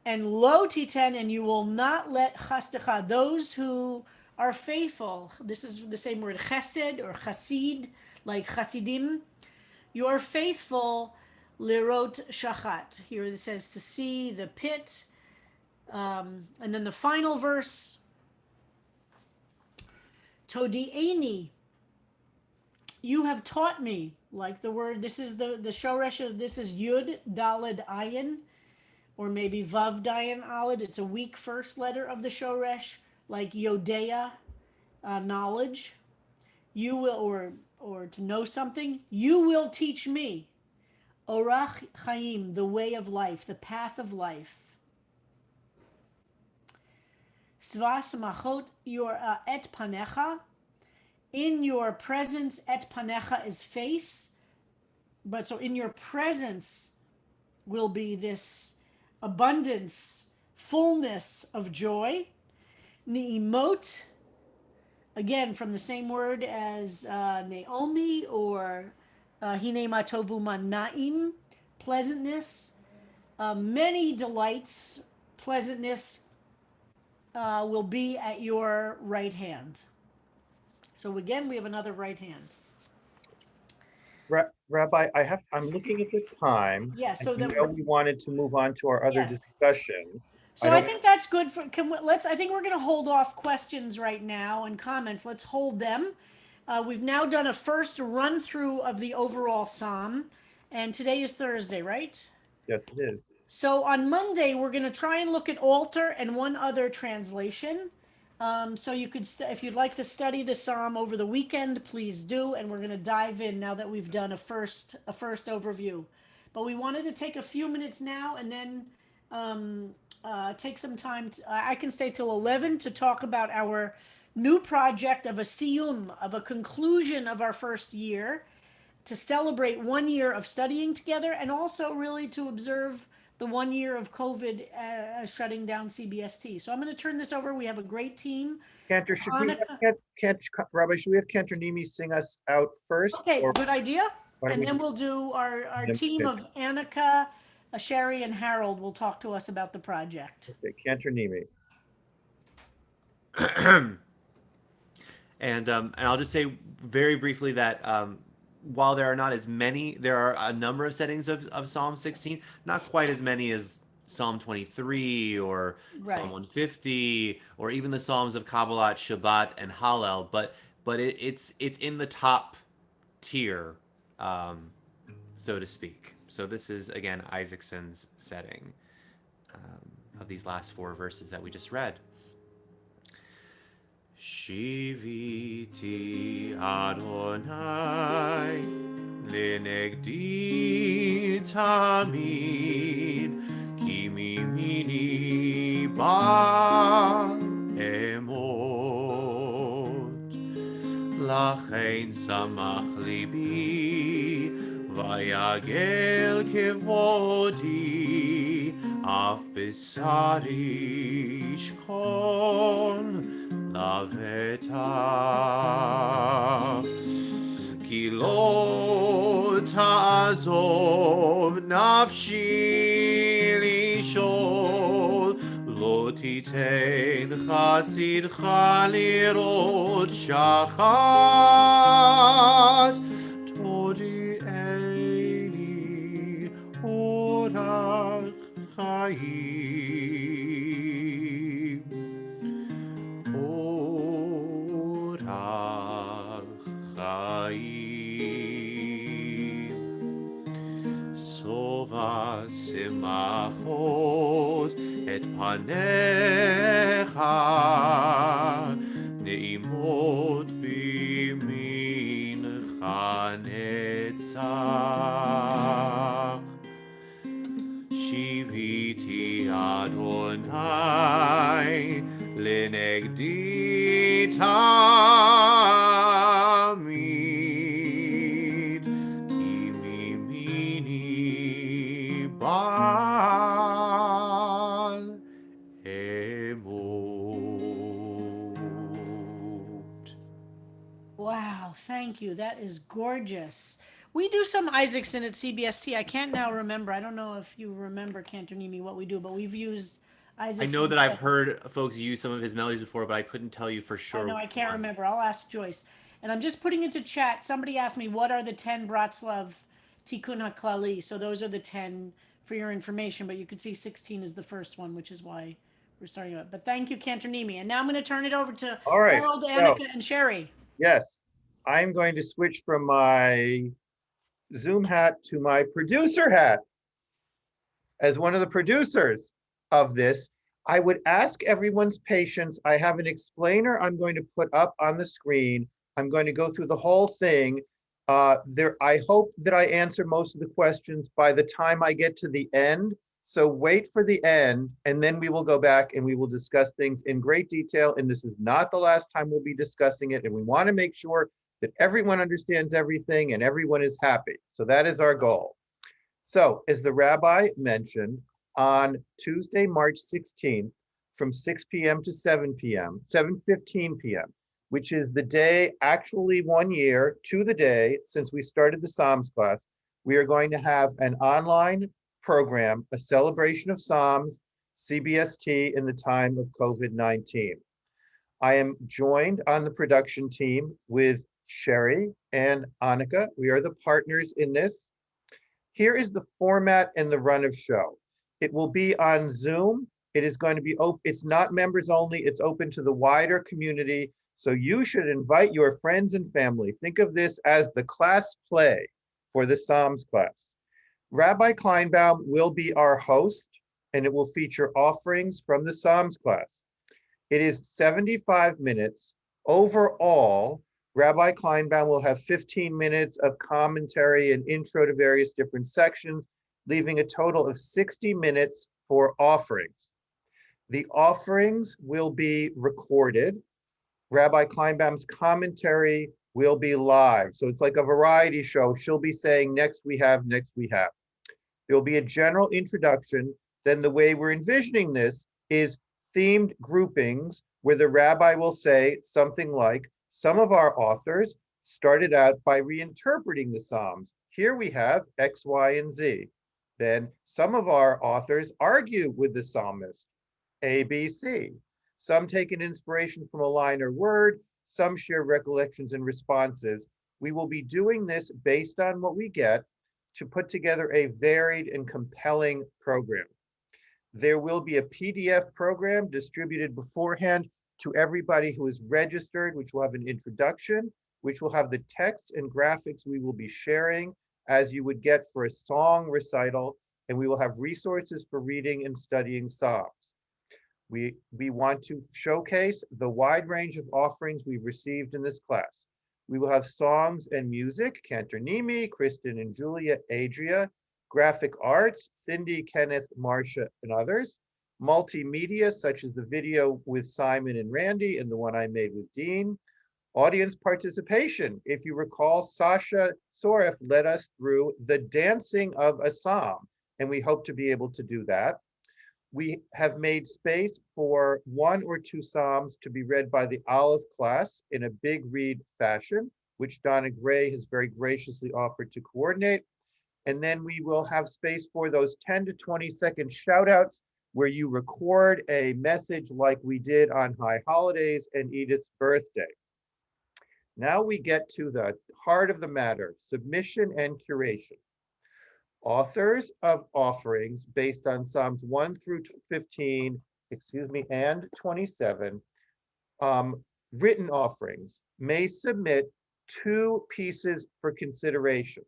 And lo titen, and you will not let chastecha, those who are faithful. This is the same word, chesed or chasid, like chasidim. You are faithful, lirot shachat. Here it says to see the pit. And then the final verse, todi'eni, you have taught me, like the word, this is the shoresh, this is yud, daled, ayin, or maybe vav, dayan, alid. It's a weak first letter of the shoresh, like yodea, knowledge. You will, or to know something, you will teach me. Orach chaim, the way of life, the path of life. Svas machot, your et panecha, in your presence, et panecha is face, but so in your presence will be this abundance, fullness of joy. Ni'imot, again from the same word as Naomi or Hine matovu manaim, pleasantness, many delights, pleasantness will be at your right hand. So again, we have another right hand. Rabbi, I'm looking at the time. Yeah, so and that we wanted to move on to our other Yes. discussion. So I think that's good for, I think we're gonna hold off questions right now and comments. Let's hold them. We've now done a first run through of the overall psalm, and today is Thursday, right? Yes, it is. So on Monday, we're gonna try and look at Alter and one other translation. So you could, if you'd like to study the psalm over the weekend, please do, and we're going to dive in now that we've done a first overview. But we wanted to take a few minutes now and then take some time. I can stay till 11 to talk about our new project of a siyum, of a conclusion of our first year, to celebrate 1 year of studying together, and also really to observe the 1 year of COVID shutting down Cbst. So I'm going to turn this over. We have a great team. Cantor, Rabbi, should we have Cantor Nimi sing us out first? Okay, good idea. Why don't And we then do- we'll do our Then- team of Annika, Sherry, and Harold will talk to us about the project. Okay, Cantor Nimi. And I'll just say very briefly that while there are not as many, there are a number of settings of Psalm 16, not quite as many as Psalm 23 or Right. Psalm 150 or even the Psalms of Kabbalat, Shabbat, and Hallel, but it's in the top tier, so to speak. So this is again Isaacson's setting of these last 4 verses that we just read. Shiviti Adonai lenegdi tamid ki mimini ba emot lachein samach libi vayagel kevodi af besari shkon Laveta ki lo ta'azov nafshi lishol lo titein chasidcha lirot shachat todi'eni orach chaim panecha neimot bimincha netzach. Shiviti Adonai lenegdi tamid ki mimini Baal emot. Wow, thank you. That is gorgeous. We do some Isaacson at CBST. I can't now remember. I don't know if you remember, Cantonimi, what we do, but we've used I Isaacson. know that I've heard folks use some of his melodies before, but I couldn't tell you for I sure. know, I which can't ones. remember. I'll ask Joyce. And I'm just putting into chat. Somebody asked me, what are the 10 Bratslav Tikkun HaKlali? So those are the 10 for your information, but you could see 16 is the first one, which is why we're starting with. But thank you, Cantonimi. And now I'm going to turn it over to All right, Harold, so- Annika, and Sherry. Yes, I'm going to switch from my Zoom hat to my producer hat. As one of the producers of this, I would ask everyone's patience. I have an explainer I'm going to put up on the screen. I'm going to go through the whole thing. I hope that I answer most of the questions by the time I get to the end. So wait for the end, and then we will go back and we will discuss things in great detail. And this is not the last time we'll be discussing it. And we want to make sure that everyone understands everything and everyone is happy. So that is our goal. So as the rabbi mentioned, on Tuesday, March 16th, from 6 p.m. to 7 p.m., 7:15 p.m., which is the day, actually 1 year to the day since we started the Psalms class, we are going to have an online program, a celebration of Psalms, Cbst, in the time of COVID-19. I am joined on the production team with Sherry and Annika. We are the partners in this. Here is the format and the run of show. It will be on Zoom. It is going to be open. It's not members only. It's open to the wider community. So you should invite your friends and family. Think of this as the class play for the Psalms class. Rabbi Kleinbaum will be our host, and it will feature offerings from the Psalms class. It is 75 minutes. Overall, Rabbi Kleinbaum will have 15 minutes of commentary and intro to various different sections, leaving a total of 60 minutes for offerings. The offerings will be recorded. Rabbi Kleinbaum's commentary will be live. So it's like a variety show. She'll be saying, next we have, next we have. There will be a general introduction. Then the way we're envisioning this is themed groupings where the rabbi will say something like, some of our authors started out by reinterpreting the Psalms. Here we have X, Y, and Z. Then some of our authors argue with the psalmist, A, B, C. Some take an inspiration from a line or word. Some share recollections and responses. We will be doing this based on what we get to put together a varied and compelling program. There will be a PDF program distributed beforehand to everybody who is registered, which will have an introduction, which will have the text and graphics we will be sharing as you would get for a song recital, and we will have resources for reading and studying Psalms. We want to showcase the wide range of offerings we've received in this class. We will have songs and music, Cantor Nimi, Kristen and Julia, Adria, graphic arts, Cindy, Kenneth, Marcia, and others, multimedia, such as the video with Simon and Randy and the one I made with Dean, audience participation. If you recall, Sasha Soref led us through the dancing of a psalm, and we hope to be able to do that. We have made space for 1 or 2 psalms to be read by the Aleph class in a big read fashion, which Donna Gray has very graciously offered to coordinate. And then we will have space for those 10 to 20-second shout outs where you record a message like we did on High Holidays and Edith's birthday. Now we get to the heart of the matter, submission and curation. Authors of offerings based on Psalms 1 through 15, and 27, written offerings may submit 2 pieces for consideration,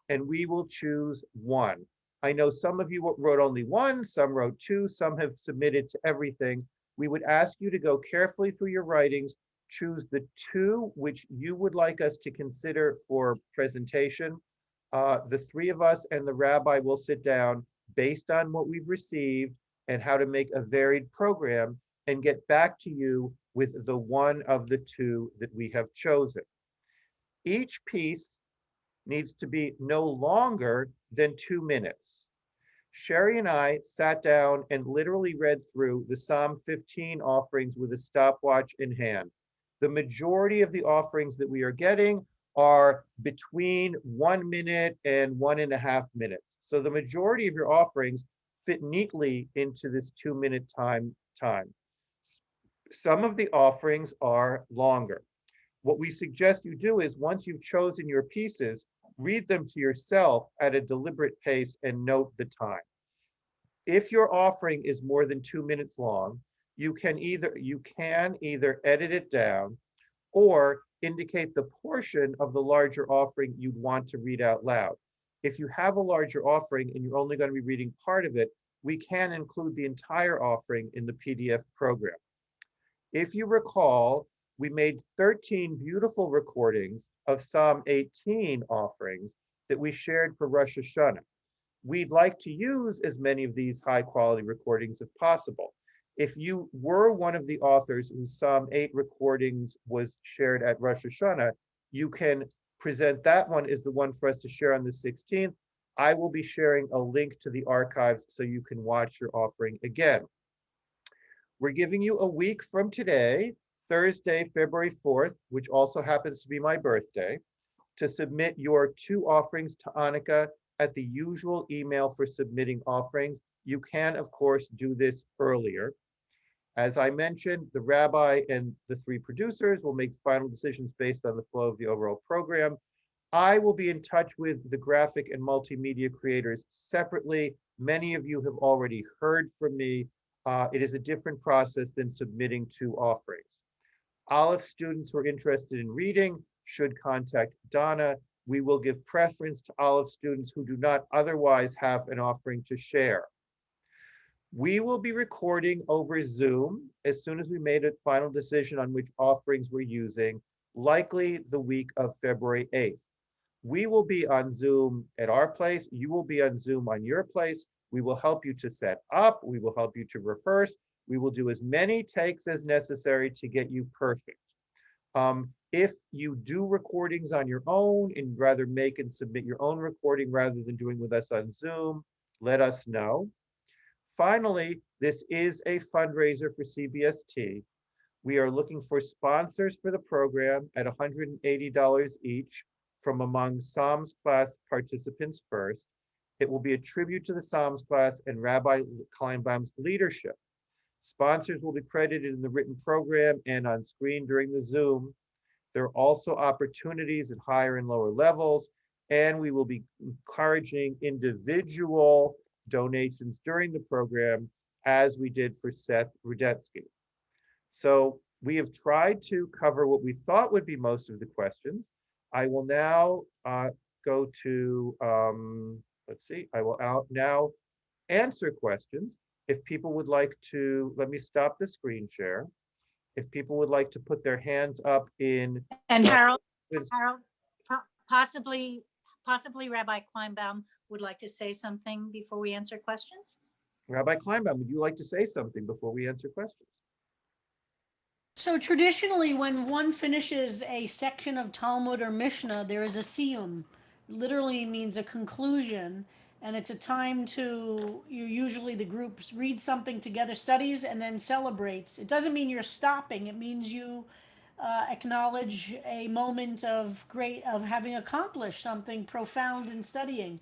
and we will choose one. I know some of you wrote only one, some wrote two, some have submitted to everything. We would ask you to go carefully through your writings, choose the two which you would like us to consider for presentation. The three of us and the rabbi will sit down based on what we've received and how to make a varied program and get back to you with the one of the two that we have chosen. Each piece needs to be no longer than 2 minutes. Sherry and I sat down and literally read through the Psalm 15 offerings with a stopwatch in hand. The majority of the offerings that we are getting are between 1 minute and 1.5 minutes. So the majority of your offerings fit neatly into this 2-minute time. Some of the offerings are longer. What we suggest you do is once you've chosen your pieces, read them to yourself at a deliberate pace and note the time. If your offering is more than 2 minutes long, you can either edit it down or indicate the portion of the larger offering you'd want to read out loud. If you have a larger offering and you're only going to be reading part of it, we can include the entire offering in the PDF program. If you recall, we made 13 beautiful recordings of Psalm 18 offerings that we shared for Rosh Hashanah. We'd like to use as many of these high quality recordings as possible. If you were one of the authors whose Psalm 8 recordings was shared at Rosh Hashanah, you can present that one as the one for us to share on the 16th. I will be sharing a link to the archives so you can watch your offering again. We're giving you a week from today, Thursday, February 4th, which also happens to be my birthday, to submit your 2 offerings to Annika at the usual email for submitting offerings. You can, of course, do this earlier. As I mentioned, the rabbi and the 3 producers will make final decisions based on the flow of the overall program. I will be in touch with the graphic and multimedia creators separately. Many of you have already heard from me. It is a different process than submitting 2 offerings. Aleph students who are interested in reading should contact Donna. We will give preference to Aleph students who do not otherwise have an offering to share. We will be recording over Zoom as soon as we made a final decision on which offerings we're using, likely the week of February 8th. We will be on Zoom at our place. You will be on Zoom on your place. We will help you to set up. We will help you to rehearse. We will do as many takes as necessary to get you perfect. If you do recordings on your own and rather make and submit your own recording rather than doing with us on Zoom, let us know. Finally, this is a fundraiser for CBST. We are looking for sponsors for the program at $180 each from among Psalms class participants first. It will be a tribute to the Psalms class and Rabbi Kleinbaum's leadership. Sponsors will be credited in the written program and on screen during the Zoom. There are also opportunities at higher and lower levels, and we will be encouraging individual donations during the program, as we did for Seth Rudetsky. So we have tried to cover what we thought would be most of the questions. I will now go to, let's see, I will now answer questions. If people would like to, let me stop the screen share. If people would like to put their hands up in. And Harold, possibly Rabbi Kleinbaum would like to say something before we answer questions. Rabbi Kleinbaum, would you like to say something before we answer questions? So traditionally, when one finishes a section of Talmud or Mishnah, there is a siyum. Literally means a conclusion, and it's a time to, usually the groups read something together, studies, and then celebrates. It doesn't mean you're stopping. It means you acknowledge a moment of having accomplished something profound in studying.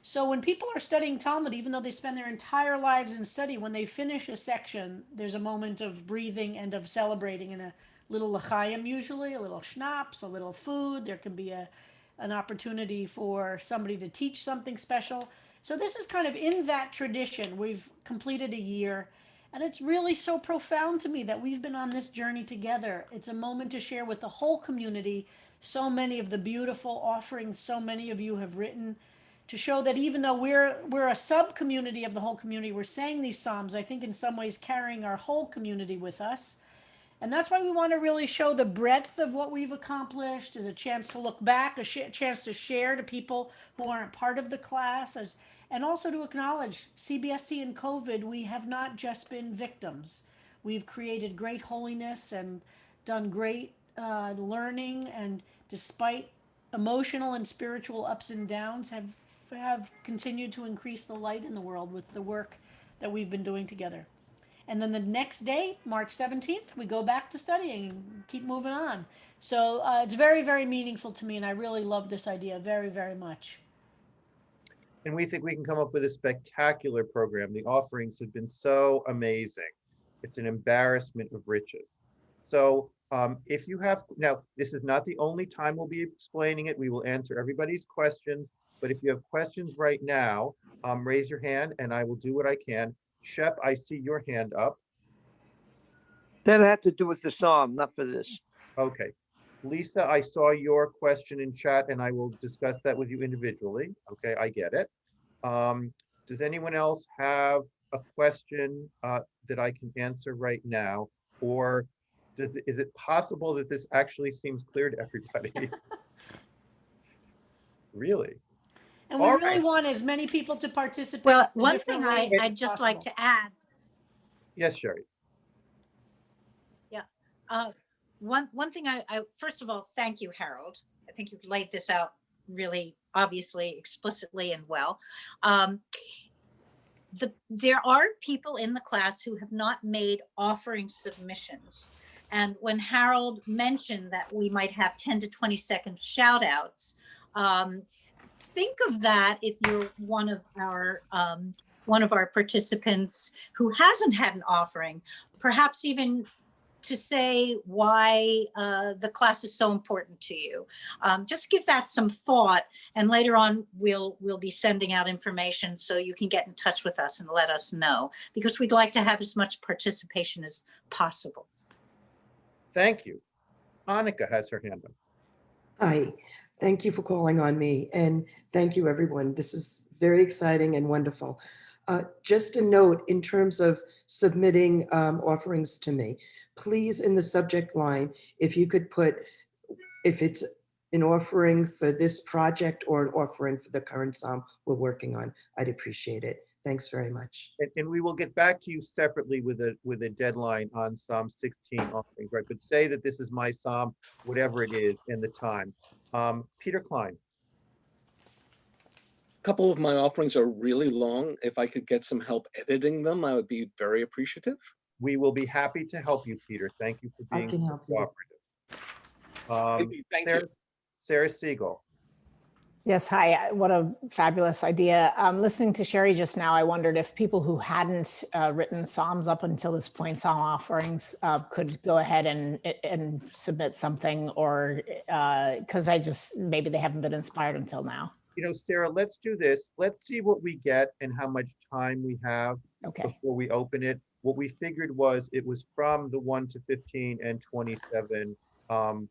So when people are studying Talmud, even though they spend their entire lives in study, when they finish a section, there's a moment of breathing and of celebrating, and a little l'chaim usually, a little schnapps, a little food. There can be an opportunity for somebody to teach something special. So this is kind of in that tradition. We've completed a year, and it's really so profound to me that we've been on this journey together. It's a moment to share with the whole community so many of the beautiful offerings so many of you have written, to show that even though we're a sub community of the whole community, we're saying these psalms, I think in some ways carrying our whole community with us. And that's why we want to really show the breadth of what we've accomplished, as a chance to look back, a chance to share to people who aren't part of the class, and also to acknowledge CBST and COVID, we have not just been victims. We've created great holiness and done great learning, and despite emotional and spiritual ups and downs, have continued to increase the light in the world with the work that we've been doing together. And then the next day, March 17th, we go back to studying and keep moving on. So it's very, very meaningful to me, and I really love this idea very, very much. And we think we can come up with a spectacular program. The offerings have been so amazing. It's an embarrassment of riches. So if you have, now this is not the only time we'll be explaining it. We will answer everybody's questions, but if you have questions right now, raise your hand and I will do what I can. Shep, I see your hand up. That had to do with the psalm, not for this. Okay. Lisa, I saw your question in chat and I will discuss that with you individually. Okay, I get it. Does anyone else have a question that I can answer right now? Or is it possible that this actually seems clear to everybody? Really? And we All really right. want as many people to participate. Well, in one different thing ways I'd as just like possible. to add, Yes, Sherry. one thing I first of all, thank you, Harold. I think you've laid this out really obviously, explicitly, and well. There are people in the class who have not made offering submissions. And when Harold mentioned that we might have 10 to 20-second shout outs, think of that if you're one of our participants who hasn't had an offering, perhaps even to say why the class is so important to you. Just give that some thought, and later on we'll be sending out information so you can get in touch with us and let us know, because we'd like to have as much participation as possible. Thank you. Annika has her hand up. Hi, thank you for calling on me, and thank you, everyone. This is very exciting and wonderful. Just a note in terms of submitting offerings to me, please, in the subject line, if you could put, if it's an offering for this project or an offering for the current psalm we're working on, I'd appreciate it. Thanks very much. And we will get back to you separately with a deadline on Psalm 16 offerings, right? But say that this is my psalm, whatever it is, and the time. Peter Klein. A couple of my offerings are really long. If I could get some help editing them, I would be very appreciative. We will be happy to help you, Peter. Thank you for being I can help you. cooperative. Thank you. Sarah Siegel. Yes, hi. What a fabulous idea. Listening to Sherry just now, I wondered if people who hadn't written psalms up until this point, psalm offerings, could go ahead and submit something, or because maybe they haven't been inspired until now. You know, Sarah, let's do this. Let's see what we get and how much time we have before we open it. What we figured was it was from the 1 to 15 and 27 offers.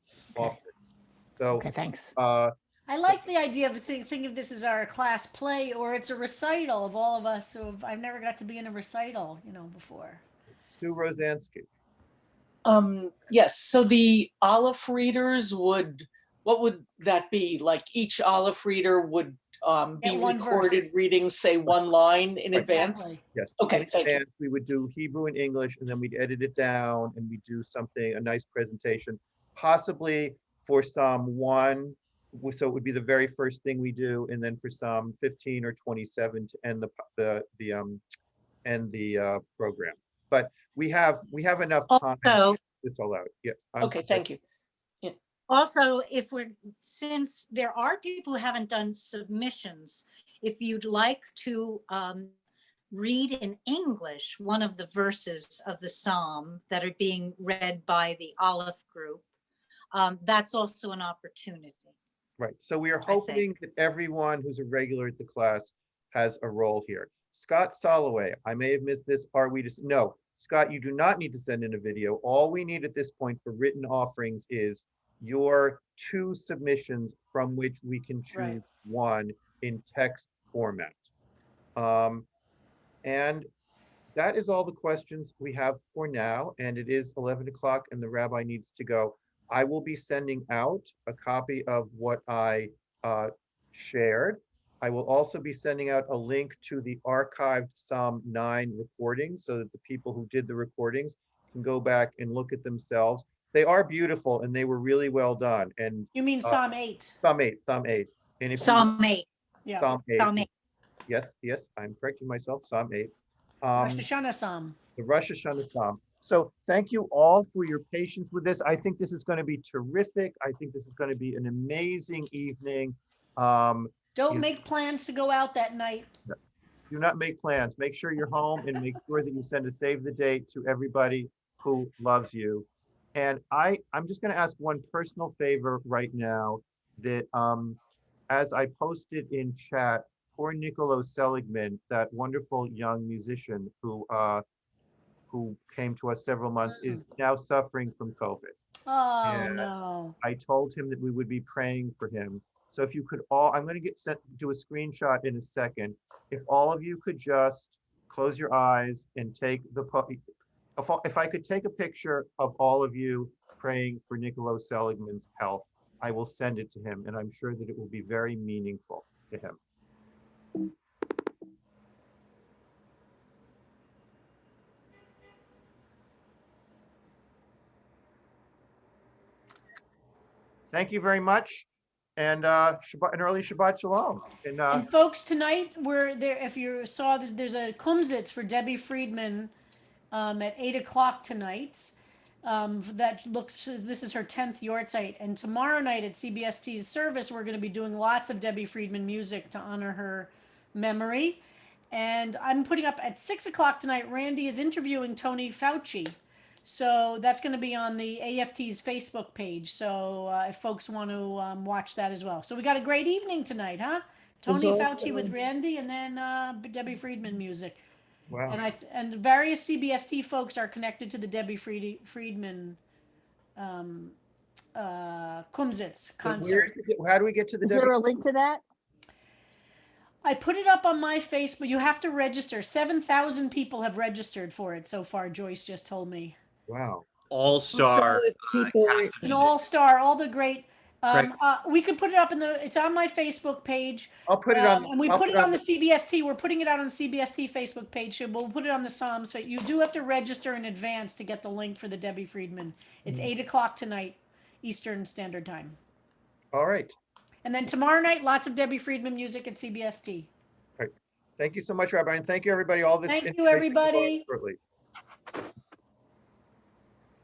So, okay, thanks. I like the idea of think of this as our class play, or it's a recital of all of us I've never got to be in a recital, before. Sue Rosansky. Yes, so the Aleph readers what would that be? Like each Aleph reader would be recorded reading, say, one line in advance? Yes. Okay, thank you. We would do Hebrew and English, and then we'd edit it down, and we'd do a nice presentation, possibly for Psalm 1. So it would be the very first thing we do, and then for Psalm 15 or 27 to end the program. But we have enough time to get this all out. Yeah. Okay, thank you. Yeah. Also, since there are people who haven't done submissions, if you'd like to read in English one of the verses of the psalm that are being read by the Aleph group, that's also an opportunity. Right. So we are hoping that everyone who's a regular at the class has a role here. Scott Soloway, I may have missed this. No, Scott, you do not need to send in a video. All we need at this point for written offerings is your 2 submissions from which we can choose one. in text format. And that is all the questions we have for now, and it is 11 o'clock and the rabbi needs to go. I will be sending out a copy of what I shared. I will also be sending out a link to the archived Psalm 9 recordings so that the people who did the recordings can go back and look at themselves. They are beautiful and they were really well done. And You mean Psalm 8? Psalm 8, Psalm 8. And if Psalm 8. Yeah. Psalm 8. Psalm 8. Yes, yes, I'm correcting myself, Psalm 8. Rosh Hashanah Psalm. The Rosh Hashanah Psalm. So thank you all for your patience with this. I think this is going to be terrific. I think this is going to be an amazing evening. Don't make plans to go out that night. Do not make plans. Make sure you're home and make sure that you send a save the date to everybody who loves you. And I'm just going to ask one personal favor right now that as I posted in chat, poor Niccolo Seligman, that wonderful young musician who came to us several months, is now suffering from COVID. Oh, And no. I told him that we would be praying for him. So if you could all, I'm going to do a screenshot in a second. If all of you could just close your eyes and take if I could take a picture of all of you praying for Niccolo Seligman's health, I will send it to him, and I'm sure that it will be very meaningful to him. Thank you very much, and an early Shabbat Shalom. And folks, tonight we're there. If you saw that there's a Kumsitz for Debbie Friedman at 8 o'clock tonight. This is her 10th Yortzeit. And tomorrow night at CBST's service, we're going to be doing lots of Debbie Friedman music to honor her memory. And I'm putting up at 6 o'clock tonight, Randy is interviewing Tony Fauci. So that's going to be on the AFT's Facebook page. So if folks want to watch that as well. So we got a great evening tonight, huh? Tony Fauci with Randy, and then Debbie Friedman music. Wow. And various CBST folks are connected to the Debbie Friedman Kumsitz concert. How do we get to the Is Debbie? there a link to that? I put it up on my Facebook. You have to register. 7,000 people have registered for it so far, Joyce just told me. Wow. All-star. An all-star, all the great. We could put it up it's on my Facebook page. I'll put it on. And we put it on the CBST. We're putting it out on the CBST Facebook page. So we'll put it on the Psalms. You do have to register in advance to get the link for the Debbie Friedman. It's 8 o'clock tonight, Eastern Standard Time. All right. And then tomorrow night, lots of Debbie Friedman music at CBST. All right. Thank you so much, Rabbi, and thank you, everybody. All this. Thank you, everybody. Shortly.